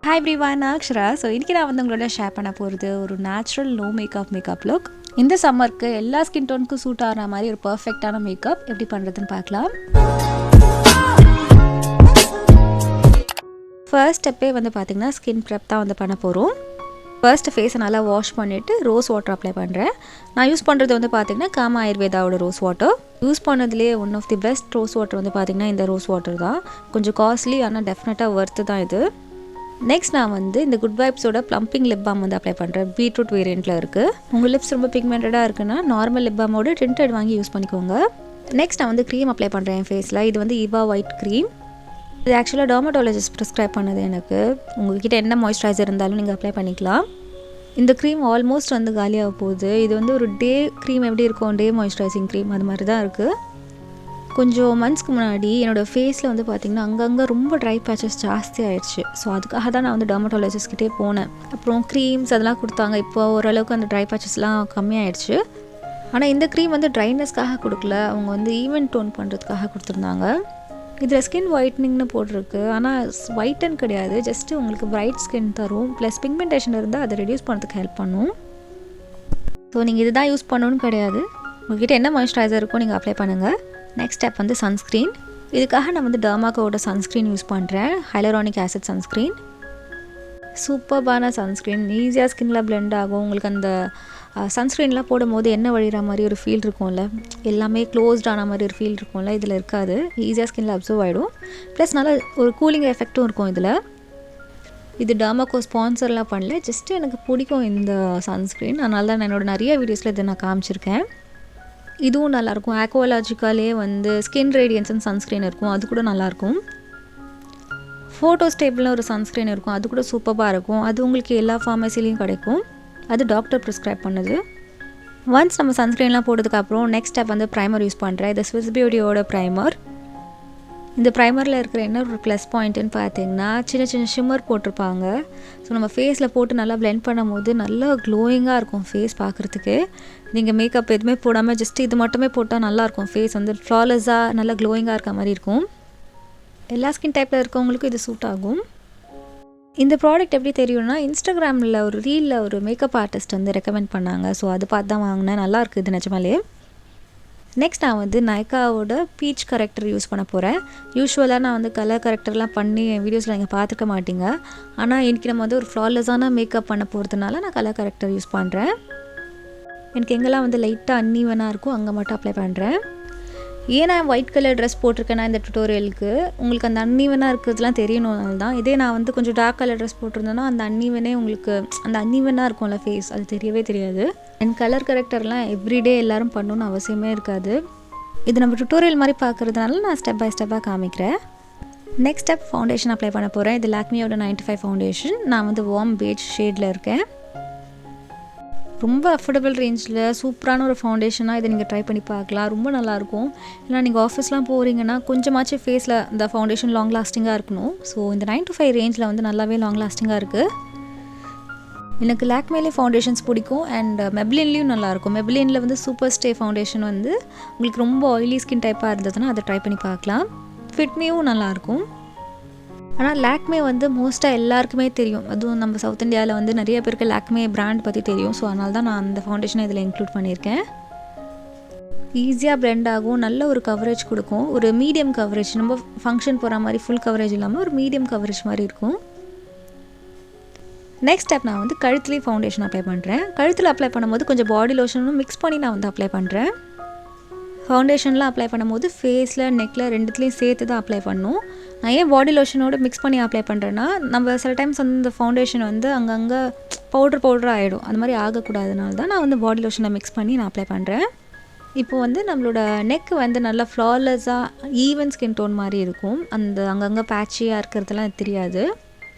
Hi everyone, Akshara. So இன்னைக்கு நான் வந்து உங்களோட ஷேர் பண்ண போகிறது ஒரு நேச்சுரல் நோ மேக்கப் லுக். இந்த சம்மருக்கு எல்லா ஸ்கின் டோனுக்கும் சூட் ஆகிற மாதிரி ஒரு பர்ஃபெக்டான மேக்கப் எப்படி பண்ணுறதுன்னு பார்க்கலாம். ஃபர்ஸ்ட் ஸ்டெப்பே வந்து பார்த்திங்கன்னா ஸ்கின் ப்ரெப் தான் வந்து பண்ண போகிறோம். ஃபர்ஸ்ட் ஃபேஸை நல்லா வாஷ் பண்ணிவிட்டு ரோஸ் வாட்டர் அப்ளை பண்ணுறேன். நான் யூஸ் பண்ணுறது வந்து பார்த்திங்கன்னா காமா ஆயுர்வேதாவோட ரோஸ் வாட்டர். யூஸ் பண்ணதுலேயே one of the best rose water வந்து பார்த்திங்கன்னா இந்த ரோஸ் வாட்டர் தான். கொஞ்சம் காஸ்ட்லி ஆனால் டெஃபினட்டாக ஒர்த்து தான் இது. நெக்ஸ்ட் நான் வந்து இந்த குட் வைப்ஸோட ப்ளம்பிங் லிப் பாம் வந்து அப்ளை பண்ணுறேன். பீட்ரூட் வேரியண்ட்டில் இருக்குது. உங்கள் லிப்ஸ் ரொம்ப பிக்மெண்டடாக இருக்குன்னா நார்மல் லிப் பாமோட டிண்டட் வாங்கி யூஸ் பண்ணிக்கோங்க. நெக்ஸ்ட் நான் வந்து க்ரீம் அப்ளை பண்ணுறேன் என் ஃபேஸில். இது வந்து ஈவா ஒயிட் க்ரீம். இது ஆக்சுவலாக டெர்மட்டாலஜிஸ்ட் ப்ரிஸ்கிரைப் பண்ணது எனக்கு. உங்கள்கிட்ட என்ன மாய்ஸ்சரைசர் இருந்தாலும் நீங்கள் அப்ளை பண்ணிக்கலாம். இந்த க்ரீம் ஆல்மோஸ்ட் வந்து காலியாக போகுது. இது வந்து ஒரு டே க்ரீம் எப்படி இருக்கும், டே மாய்ஸ்சரைசிங் க்ரீம் அது மாதிரி தான் இருக்குது. கொஞ்சம் மந்த்ஸ்க்கு முன்னாடி என்னோடய ஃபேஸில் வந்து பார்த்திங்கன்னா அங்கங்கே ரொம்ப ட்ரை பேச்சஸ் ஜாஸ்தி ஆகிடுச்சு. ஸோ அதுக்காக தான் நான் வந்து டெர்மட்டாலஜிஸ்ட்கிட்டே போனேன். அப்புறம் க்ரீம்ஸ் அதெல்லாம் கொடுத்தாங்க. இப்போ ஓரளவுக்கு அந்த ட்ரை பேச்சஸ்லாம் கம்மியாயிடுச்சு. ஆனால் இந்த க்ரீம் வந்து ட்ரைனஸ்க்காக கொடுக்கல, அவங்க வந்து ஈவன் டோன் பண்ணுறதுக்காக கொடுத்துருந்தாங்க. இதில் ஸ்கின் ஒயிட்னிங்னு போட்டிருக்கு. ஆனால் ஒயிட்டன் கிடையாது, ஜஸ்ட்டு உங்களுக்கு பிரைட் ஸ்கின் தரும். ப்ளஸ் பிக்மெண்டேஷன் இருந்தால் அதை ரெடியூஸ் பண்ணுறதுக்கு ஹெல்ப் பண்ணும். ஸோ நீங்கள் இதுதான் யூஸ் பண்ணணும்னு கிடையாது. உங்கள்கிட்ட என்ன மாய்ஸ்சரைசர் இருக்கோ நீங்கள் அப்ளை பண்ணுங்கள். நெக்ஸ்ட் ஸ்டெப் வந்து சன்ஸ்க்ரீன். இதுக்காக நான் வந்து டெர்மாக்கோட சன்ஸ்க்ரீன் யூஸ் பண்ணுறேன். Hyaluronic acid sunscreen. சூப்பர்பான சன்ஸ்க்ரீன். ஈஸியாக ஸ்கின்னில் பிளெண்ட் ஆகும். உங்களுக்கு அந்த சன்ஸ்க்ரீன்லாம் போடும்போது எண்ணெய் வழிகிற மாதிரி ஒரு ஃபீல் இருக்கும்ல, எல்லாமே க்ளோஸ்டான மாதிரி ஒரு ஃபீல் இருக்கும்ல, இதில் இருக்காது. ஈஸியாக ஸ்கின்னில் அப்சர்வ் ஆகிடும். ப்ளஸ் நல்லா ஒரு கூலிங் எஃபெக்ட்டும் இருக்கும் இதில். இது டெர்மாக்கோ ஸ்பான்சர்லாம் பண்ணல, ஜஸ்ட்டு எனக்கு பிடிக்கும் இந்த சன்ஸ்க்ரீன். அதனால தான் நான் என்னோட நிறைய வீடியோஸில் இதை நான் காமிச்சிருக்கேன். இதுவும் நல்லாயிருக்கும். ஆக்வாலாஜிக்காலே வந்து ஸ்கின் ரேடியன்ஸ்னு சன்ஸ்க்ரீன் இருக்கும், அது கூட நல்லாயிருக்கும். ஃபோட்டோ ஸ்டேபிள்னு ஒரு சன்ஸ்க்ரீன் இருக்கும், அது கூட சூப்பராக இருக்கும். அது உங்களுக்கு எல்லா ஃபார்மசிலையும் கிடைக்கும். அது டாக்டர் ப்ரிஸ்கிரைப் பண்ணுது. ஒன்ஸ் நம்ம சன்ஸ்க்ரீன்லாம் போட்டதுக்கப்புறம் நெக்ஸ்ட் ஸ்டெப் வந்து ப்ரைமர் யூஸ் பண்ணுறேன். இது ஸ்விஸ் பியூட்டியோட ப்ரைமர். இந்த ப்ரைமரில் இருக்கிற என்ன ஒரு ப்ளஸ் பாயிண்ட்டுன்னு பார்த்தீங்கன்னா சின்ன சின்ன ஷிம்மர் போட்டிருப்பாங்க. ஸோ நம்ம ஃபேஸில் போட்டு நல்லா பிளெண்ட் பண்ணும் போது நல்லா க்ளோயிங்காக இருக்கும் ஃபேஸ் பார்க்குறதுக்கு. நீங்கள் மேக்கப் எதுவுமே போடாமல் ஜஸ்ட் இது மட்டுமே போட்டால் நல்லாயிருக்கும். ஃபேஸ் வந்து ஃப்ளாலெஸ்ஸாக நல்லா க்ளோயிங்காக இருக்க மாதிரி இருக்கும். எல்லா ஸ்கின் டைப்பில் இருக்கவங்களுக்கும் இது சூட் ஆகும். இந்த ப்ராடக்ட் எப்படி தெரியும்னா, இன்ஸ்டாகிராமில் ஒரு ரீலில் ஒரு மேக்கப் ஆர்டிஸ்ட் வந்து ரெக்கமெண்ட் பண்ணாங்க. ஸோ அது பார்த்து தான் வாங்கினேன். நல்லாயிருக்கு இது நிஜமாலே. நெக்ஸ்ட் நான் வந்து நைக்காவோட பீச் கரெக்டர் யூஸ் பண்ண போகிறேன். யூஸ்வலாக நான் வந்து கலர் கரெக்டர்லாம் பண்ணி என் வீடியோஸில் நீங்கள் பார்த்துக்க மாட்டீங்க. ஆனால் இன்றைக்கி நம்ம வந்து ஒரு ஃப்ளாலெஸ்ஸான மேக்கப் பண்ண போகிறதுனால நான் கலர் கரெக்டர் யூஸ் பண்ணுறேன். எனக்கு எங்கெல்லாம் வந்து லைட்டாக அன்ஈவனாக இருக்கும் அங்கே மட்டும் அப்ளை பண்ணுறேன். ஏன் நான் ஒயிட் கலர் ட்ரெஸ் போட்டிருக்கேன்னா இந்த டுட்டோரியலுக்கு உங்களுக்கு அந்த அன்ஈவனாக இருக்கிறதுலாம் தெரியணும்னால தான். இதே நான் வந்து கொஞ்சம் டார்க் கலர் ட்ரெஸ் போட்டிருந்தேன்னா அந்த அன்ஈவனே உங்களுக்கு அந்த அன்ஈவனாக இருக்கும்ல ஃபேஸ், அது தெரியவே தெரியாது. அண்ட் கலர் கரெக்டர்லாம் எவ்ரிடே எல்லோரும் பண்ணணும்னு அவசியமே இருக்காது. இது நம்ம டுட்டோரியல் மாதிரி பார்க்குறதுனால நான் ஸ்டெப் பை ஸ்டெப்பாக காமிக்கிறேன். நெக்ஸ்ட் ஸ்டெப் ஃபவுண்டேஷன் அப்ளை பண்ண போகிறேன். இது லாக்மியோட 95 ஃபவுண்டேஷன். நான் வந்து வார்ம் பேஜ் ஷேடில் இருக்கேன். ரொம்ப அஃபோர்டபுள் ரேஞ்சில் சூப்பரான ஒரு ஃபவுண்டேஷனாக இதை நீங்கள் ட்ரை பண்ணி பார்க்கலாம். ரொம்ப நல்லாயிருக்கும். ஏன்னா நீங்கள் ஆஃபீஸ்லாம் போகிறீங்கன்னா கொஞ்சமாச்சும் ஃபேஸில் இந்த ஃபவுண்டேஷன் லாங் லாஸ்டிங்காக இருக்கணும். ஸோ இந்த 9 to 5 ரேஞ்சில் வந்து நல்லாவே லாங் லாஸ்டிங்காக இருக்குது. எனக்கு லாக்மேலே ஃபவுண்டேஷன்ஸ் பிடிக்கும். அண்ட் மெப்ளின்லேயும் நல்லாயிருக்கும். மெப்ளினில் வந்து சூப்பர் ஸ்டே ஃபவுண்டேஷன் வந்து உங்களுக்கு ரொம்ப ஆயிலி ஸ்கின் டைப்பாக இருந்ததுன்னா அதை ட்ரை பண்ணி பார்க்கலாம். ஃபிட்மியும் நல்லாயிருக்கும். ஆனால் லாக்மே வந்து மோஸ்ட்டாக எல்லாருக்குமே தெரியும். அதுவும் நம்ம சவுத் இந்தியாவில் வந்து நிறைய பேருக்கு லாக்மே பிராண்ட் பற்றி தெரியும். ஸோ அதனால தான் நான் அந்த ஃபவுண்டேஷனை இதில் இன்க்ளூட் பண்ணியிருக்கேன். ஈஸியாக பிளெண்ட் ஆகும், நல்ல ஒரு கவரேஜ் கொடுக்கும். ஒரு மீடியம் கவரேஜ், நம்ம ஃபங்க்ஷன் போகிற மாதிரி ஃபுல் கவரேஜ் இல்லாமல் ஒரு மீடியம் கவரேஜ் மாதிரி இருக்கும். நெக்ஸ்ட் ஸ்டெப் நான் வந்து கழுத்துலேயே ஃபவுண்டேஷன் அப்ளை பண்ணுறேன். கழுத்தில் அப்ளை பண்ணும்போது கொஞ்சம் பாடி லோஷனும் மிக்ஸ் பண்ணி நான் வந்து அப்ளை பண்ணுறேன். ஃபவுண்டேஷன்லாம் அப்ளை பண்ணும்போது ஃபேஸில் நெக்கில் ரெண்டுத்துலேயும் சேர்த்து தான் அப்ளை பண்ணணும். நான் ஏன் பாடி லோஷனோட மிக்ஸ் பண்ணி அப்ளை பண்ணுறேன்னா, நம்ம சில டைம்ஸ் வந்து இந்த ஃபவுண்டேஷன் வந்து அங்கங்கே பவுடர் ஆகிடும். அந்த மாதிரி ஆகக்கூடாதுனால தான் நான் வந்து பாடி லோஷனை மிக்ஸ் பண்ணி நான் அப்ளை பண்ணுறேன். இப்போ வந்து நம்மளோட நெக் வந்து நல்லா ஃப்ளாலெஸ்ஸாக ஈவன் ஸ்கின் டோன் மாதிரி இருக்கும். அந்த அங்கங்கே பேட்சியாக இருக்கிறதுலாம் தெரியாது.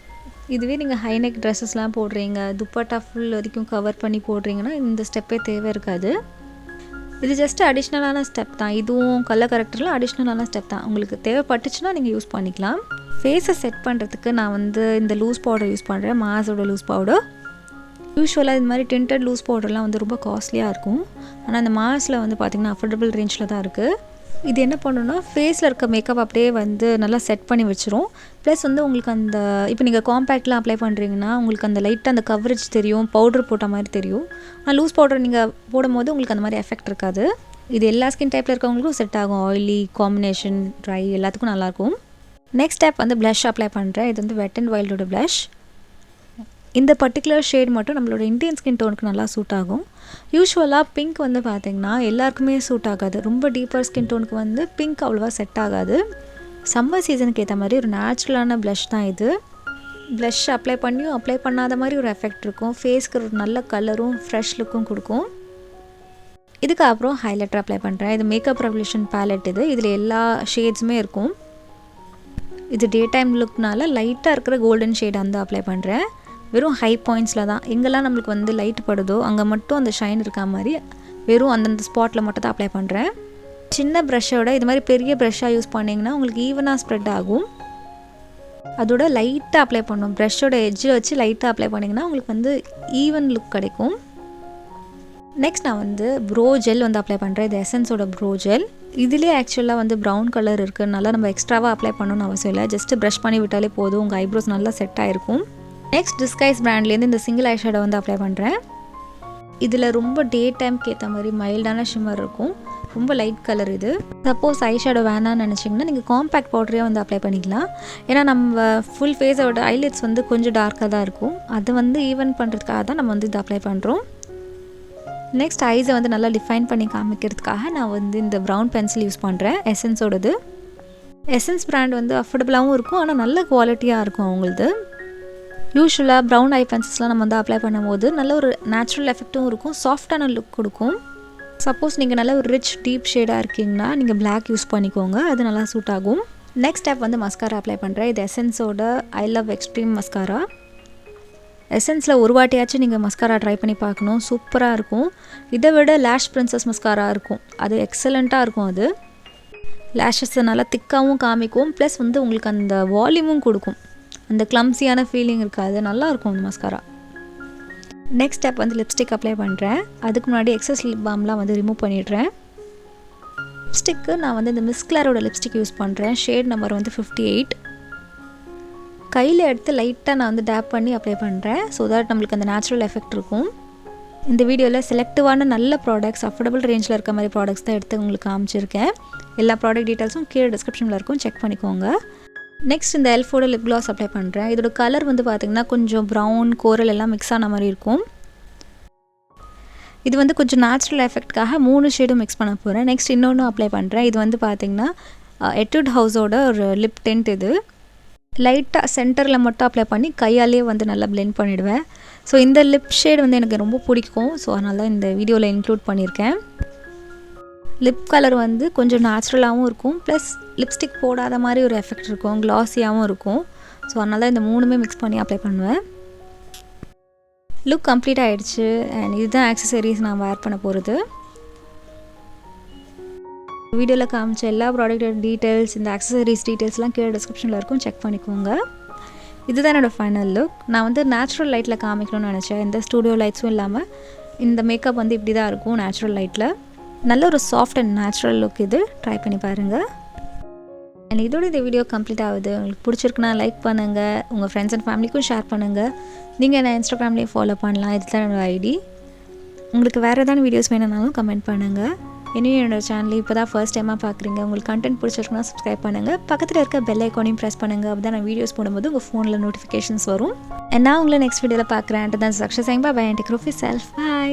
இதுவே நீங்கள் ஹை நெக் ட்ரெஸ்ஸஸ்லாம் போடுறீங்க, துப்பட்டா ஃபுல் வரைக்கும் கவர் பண்ணி போடுறீங்கன்னா இந்த ஸ்டெப்பே தேவை இருக்காது. இது ஜஸ்ட் அடிஷ்னலான ஸ்டெப் தான். இதுவும் கலர் கரெக்டரில் அடிஷ்னலான ஸ்டெப் தான். உங்களுக்கு தேவைப்பட்டுச்சுன்னா நீங்கள் யூஸ் பண்ணிக்கலாம். ஃபேஸை செட் பண்ணுறதுக்கு நான் வந்து இந்த லூஸ் பவுடர் யூஸ் பண்ணுறேன். மாஸோட லூஸ் பவுடர். யூஸ்வலாக இது மாதிரி டிண்டட் லூஸ் பவுடர்லாம் வந்து ரொம்ப காஸ்ட்லியாக இருக்கும். ஆனால் அந்த மாஸில் வந்து பார்த்திங்கன்னா அஃபோர்டபுள் ரேஞ்சில் தான் இருக்குது. இது என்ன பண்ணுன்னா ஃபேஸில் இருக்க மேக்கப் அப்படியே வந்து நல்லா செட் பண்ணி வச்சிரும். ப்ளஸ் வந்து உங்களுக்கு அந்த இப்போ நீங்கள் காம்பேக்ட்லாம் அப்ளை பண்ணுறீங்கன்னா உங்களுக்கு அந்த லைட்டாக அந்த கவரேஜ் தெரியும், பவுடர் போட்ட மாதிரி தெரியும். ஆனால் லூஸ் பவுடர் நீங்கள் போடும்போது உங்களுக்கு அந்த மாதிரி எஃபெக்ட் இருக்காது. இது எல்லா ஸ்கின் டைப்பில் இருக்கவங்களுக்கும் செட் ஆகும். ஆயிலி, காம்பினேஷன், ட்ரை எல்லாத்துக்கும் நல்லாயிருக்கும். நெக்ஸ்ட் ஸ்டெப் வந்து ப்ளஷ் அப்ளை பண்ணுறேன். இது வந்து வெட் அண்ட் வைல்டோட ப்ளஷ். இந்த பர்டிகுலர் ஷேட் மட்டும் நம்மளோட இந்தியன் ஸ்கின் டோனுக்கு நல்லா சூட் ஆகும். யூஸ்வலாக பிங்க் வந்து பார்த்திங்கன்னா எல்லாருக்குமே சூட் ஆகாது. ரொம்ப டீப்பர் ஸ்கின் டோனுக்கு வந்து பிங்க் அவ்வளோவா செட் ஆகாது. சம்மர் சீசனுக்கு ஏற்ற மாதிரி ஒரு நேச்சுரலான ப்ளஷ் தான் இது. ப்ளஷ் அப்ளை பண்ணியும் அப்ளை பண்ணாத மாதிரி ஒரு எஃபெக்ட் இருக்கும். ஃபேஸ்க்கு ஒரு நல்ல கலரும் ஃப்ரெஷ் லுக்கும் கொடுக்கும். இதுக்கப்புறம் ஹைலைட்டர் அப்ளை பண்ணுறேன். இது மேக்கப் ரெவல்யூஷன் பேலட். இதில் எல்லா ஷேட்ஸுமே இருக்கும். இது டே டைம் லுக்னால லைட்டாக இருக்கிற கோல்டன் ஷேட் வந்து அப்ளை பண்ணுறேன். வெறும் ஹை பாயிண்ட்ஸில் தான், எங்கெல்லாம் நம்மளுக்கு வந்து லைட் படுதோ அங்கே மட்டும் அந்த ஷைன் இருக்கா மாதிரி வெறும் அந்தந்த ஸ்பாட்டில் மட்டும் தான் அப்ளை பண்ணுறேன். சின்ன ப்ரஷ்ஷோட இது மாதிரி பெரிய ப்ரஷ்ஷாக யூஸ் பண்ணிங்கன்னா உங்களுக்கு ஈவனாக ஸ்ப்ரெட் ஆகும். அதோட லைட்டாக அப்ளை பண்ணணும். ப்ரஷ்ஷோட எட்ஜில் வச்சு லைட்டாக அப்ளை பண்ணிங்கன்னா உங்களுக்கு வந்து ஈவன் லுக் கிடைக்கும். நெக்ஸ்ட் நான் வந்து ப்ரோ ஜெல் வந்து அப்ளை பண்ணுறேன். இது எசன்ஸோட ப்ரோ ஜெல். இதிலே ஆக்சுவலாக வந்து ப்ரௌன் கலர் இருக்குதுனால நம்ம எக்ஸ்ட்ராவாக அப்ளை பண்ணணும்னு அவசியம் இல்லை. ஜஸ்ட்டு ப்ரஷ் பண்ணி விட்டாலே போதும், உங்கள் ஐப்ரோஸ் நல்லா செட் ஆகிருக்கும். நெக்ஸ்ட் டிஸ்கைஸ் பிராண்ட்லேருந்து இந்த சிங்கிள் ஐ ஷேடோ வந்து அப்ளை பண்ணுறேன். இதில் ரொம்ப டே டைம்க்கு ஏற்ற மாதிரி மைல்டான ஷிம்மர் இருக்கும். ரொம்ப லைட் கலர் இது. சப்போஸ் ஐ ஷேடோ வேணான்னு நினச்சிங்கன்னா நீங்கள் காம்பேக்ட் பவுடரே வந்து அப்ளை பண்ணிக்கலாம். ஏன்னா நம்ம ஃபுல் ஃபேஸோட ஐலிட்ஸ் வந்து கொஞ்சம் டார்க்காக தான் இருக்கும். அதை வந்து ஈவன் பண்ணுறதுக்காக தான் நம்ம வந்து இது அப்ளை பண்ணுறோம். நெக்ஸ்ட் ஐஸை வந்து நல்லா டிஃபைன் பண்ணி காமிக்கிறதுக்காக நான் வந்து இந்த ப்ரௌன் பென்சில் யூஸ் பண்ணுறேன். எசன்ஸோடது. எசன்ஸ் பிராண்ட் வந்து அஃபோர்டபுளாகவும் இருக்கும், ஆனால் நல்ல குவாலிட்டியாக இருக்கும் அவங்களது. யூஸ்வலாக ப்ரௌன் ஐ பென்சில்ஸ்லாம் நம்ம வந்து அப்ளை பண்ணும்போது நல்ல ஒரு நேச்சுரல் எஃபெக்ட்டும் இருக்கும், சாஃப்டான லுக் கொடுக்கும். சப்போஸ் நீங்கள் நல்ல ஒரு ரிச் டீப் ஷேடாக இருக்கீங்கன்னா நீங்கள் பிளாக் யூஸ் பண்ணிக்கோங்க, அது நல்லா சூட் ஆகும். நெக்ஸ்ட் ஸ்டெப் வந்து மஸ்காரா அப்ளை பண்ணுறேன். இது எசன்ஸோட ஐ லவ் எக்ஸ்ட்ரீம் மஸ்காரா. எசன்ஸில் ஒரு வாட்டியாச்சும் நீங்கள் மஸ்காரா ட்ரை பண்ணி பார்க்கணும், சூப்பராக இருக்கும். இதை விட லேஷ் பிரின்சஸ் மஸ்காரா இருக்கும், அது எக்ஸலண்ட்டாக இருக்கும். அது லேஷஸை நல்லா திக்காகவும் காமிக்கும், ப்ளஸ் வந்து உங்களுக்கு அந்த வால்யூமும் கொடுக்கும். அந்த கிளம்ஸியான ஃபீலிங் இருக்காது, நல்லாயிருக்கும் அந்த மஸ்காரா. நெக்ஸ்ட் ஸ்டெப் வந்து லிப்ஸ்டிக் அப்ளை பண்ணுறேன். அதுக்கு முன்னாடி எக்ஸஸ் லிப் பாம்லாம் வந்து ரிமூவ் பண்ணிடுறேன். லிப்ஸ்டிக்கு நான் வந்து இந்த மிஸ் கிளாரோட லிப்ஸ்டிக் யூஸ் பண்ணுறேன். ஷேட் நம்பர் வந்து 58. கையில் எடுத்து லைட்டாக நான் வந்து டேப் பண்ணி அப்ளை பண்ணுறேன். ஸோ தட் நம்மளுக்கு அந்த நேச்சுரல் எஃபெக்ட் இருக்கும். இந்த வீடியோவில் செலக்டிவான நல்ல ப்ராடக்ட்ஸ், அஃபோர்டபுள் ரேஞ்சில் இருக்க மாதிரி ப்ராடக்ட்ஸ் தான் எடுத்து உங்களுக்கு காமிச்சிருக்கேன். எல்லா ப்ராடக்ட் டீட்டெயில்ஸும் கீழே டிஸ்கிரிப்ஷனில் இருக்கும், செக் பண்ணிக்கோங்க. நெக்ஸ்ட் இந்த எல்ஃபோட லிப் க்ளாஸ் அப்ளை பண்ணுறேன். இதோட கலர் வந்து பார்த்திங்கன்னா கொஞ்சம் ப்ரௌன், கோரல் எல்லாம் மிக்ஸ் ஆன மாதிரி இருக்கும். இது வந்து கொஞ்சம் நேச்சுரல் எஃபெக்ட்காக 3 ஷேடும் மிக்ஸ் பண்ண போகிறேன். நெக்ஸ்ட் இன்னொன்று அப்ளை பண்ணுறேன். இது வந்து பார்த்திங்கன்னா எட்வுட் ஹவுஸோட ஒரு லிப் டிண்ட். இது லைட்டாக சென்டரில் மட்டும் அப்ளை பண்ணி கையாலே வந்து நல்லா பிளெண்ட் பண்ணிவிடுவேன். ஸோ இந்த லிப் ஷேட் வந்து எனக்கு ரொம்ப பிடிக்கும், ஸோ அதனால தான் இந்த வீடியோவில் இன்க்ளூட் பண்ணியிருக்கேன். லிப் கலர் வந்து கொஞ்சம் நேச்சுரலாகவும் இருக்கும், ப்ளஸ் லிப்ஸ்டிக் போடாத மாதிரி ஒரு எஃபெக்ட் இருக்கும், க்ளாஸியாகவும் இருக்கும். ஸோ அதனால தான் இந்த 3மே மிக்ஸ் பண்ணி அப்ளை பண்ணுவேன். லுக் கம்ப்ளீட் ஆகிடுச்சு. அண்ட் இதுதான் ஆக்சசரிஸ் நான் வேர் பண்ண போகிறது. வீடியோவில் காமிச்ச எல்லா ப்ராடக்டோட டீட்டெயில்ஸ், இந்த ஆக்சசரிஸ் டீட்டெயில்ஸ்லாம் கீழே டிஸ்கிரிப்ஷனில் இருக்கும், செக் பண்ணிக்கோங்க. இதுதான் என்னோடய ஃபைனல் லுக். நான் வந்து நேச்சுரல் லைட்டில் காமிக்கணும்னு நினச்சேன். எந்த ஸ்டூடியோ லைட்ஸும் இல்லாமல் இந்த மேக்கப் வந்து இப்படி தான் இருக்கும் நேச்சுரல் லைட்டில். நல்ல ஒரு சாஃப்ட் அண்ட் நேச்சுரல் லுக். இது ட்ரை பண்ணி பாருங்கள். அண்ட் இதோட இந்த வீடியோ கம்ப்ளீட் ஆகுது. உங்களுக்கு பிடிச்சிருக்குன்னா லைக் பண்ணுங்கள், உங்கள் ஃப்ரெண்ட்ஸ் அண்ட் ஃபேமிலிக்கும் ஷேர் பண்ணுங்கள். நீங்கள் என்ன இன்ஸ்டாகிராம்லேயும் ஃபாலோ பண்ணலாம், இதுதான் என்னோடய ஐடி. உங்களுக்கு வேறு ஏதாவது வீடியோஸ் வேணும்னாலும் கமெண்ட் பண்ணுங்கள். இன்னும் என்னோடய சேனல் இப்போ தான் ஃபர்ஸ்ட் டைமாக பார்க்குறீங்க, உங்களுக்கு கண்டென்ட் பிடிச்சிருக்குன்னா சப்ஸ்கிரைப் பண்ணுங்கள். பக்கத்தில் இருக்க பெல் ஐக்கானையும் ப்ரெஸ் பண்ணுங்கள். அப்போ தான் நான் வீடியோஸ் போடும்போது உங்கள் ஃபோனில் நோட்டிஃபிகேஷன்ஸ் வரும். நான் உங்களை நெக்ஸ்ட் வீடியோவில் பார்க்குறேன். தான் Akshara. Bye and take care of yourself. By.